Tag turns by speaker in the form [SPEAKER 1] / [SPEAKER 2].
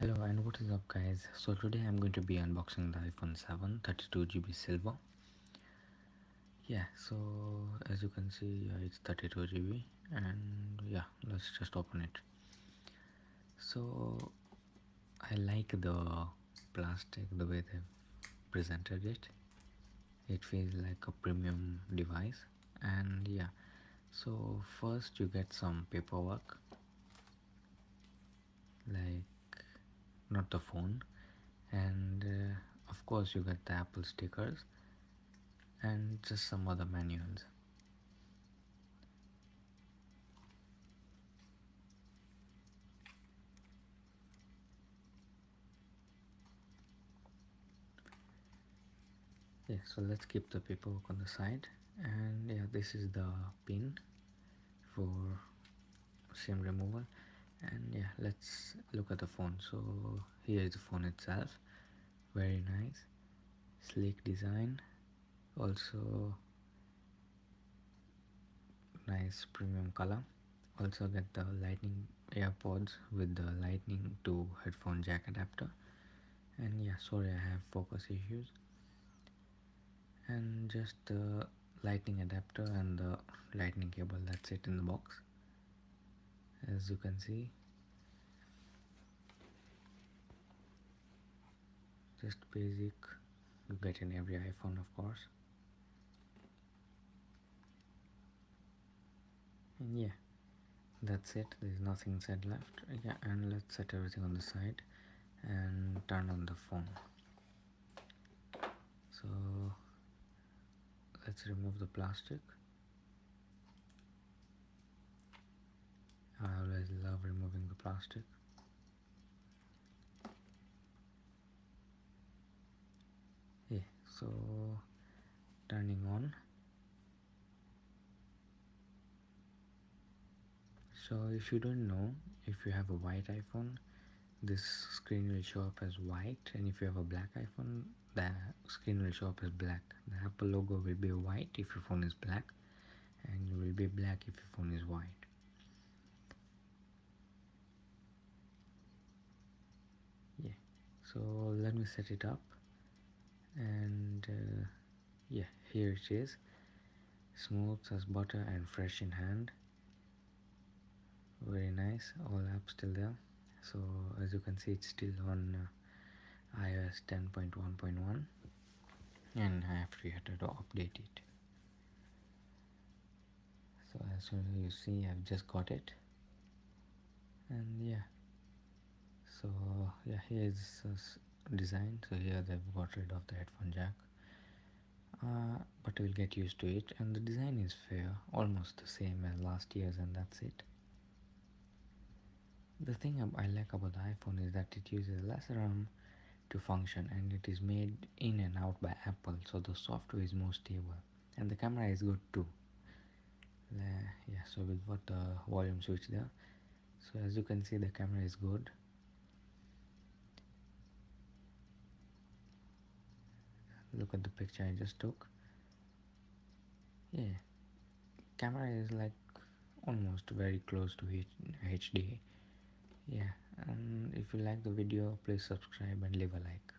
[SPEAKER 1] Hello and what is up guys. So today I'm going to be unboxing the iPhone 7 32 GB silver. Yeah, so as you can see, it's 32 GB, and yeah, let's just open it. So I like the plastic, the way they've presented it. It feels like a premium device. And yeah, so first you get some paperwork, like not the phone, and of course you get the Apple stickers and just some other manuals. Yeah, so let's keep the paperwork on the side. And yeah, this is the pin for SIM removal. And yeah, let's look at the phone. So here is the phone itself, very nice, sleek design, also nice premium color. Also get the lightning AirPods with the lightning to headphone jack adapter. And yeah, sorry, I have focus issues. And just the lightning adapter and the lightning cable, that's it in the box. As you can see, just basic, you get in every iPhone of course. And yeah, that's it, there's nothing said left. Yeah, and let's set everything on the side and turn on the phone. So let's remove the plastic. I always love removing the plastic. Yeah, so turning on. So if you don't know, if you have a white iPhone, this screen will show up as white, and if you have a black iPhone, the screen will show up as black. The Apple logo will be white if your phone is black, and it will be black if your phone is white. Yeah, so let me set it up. And yeah, here it is, smooth as butter and fresh in hand. Very nice, all apps still there. So as you can see, it's still on iOS 10.1.1, and I have to update it. So as soon as you see, I've just got it. And yeah, so yeah, here's design. So here they've got rid of the headphone jack, but we'll get used to it. And the design is fair, almost the same as last year's, and that's it. The thing I like about the iPhone is that it uses less RAM to function, and it is made in and out by Apple, so the software is more stable, and the camera is good too. Yeah, so we've got the volume switch there. So as you can see, the camera is good. Look at the picture I just took. Yeah, camera is like almost very close to HD. Yeah, and if you like the video, please subscribe and leave a like.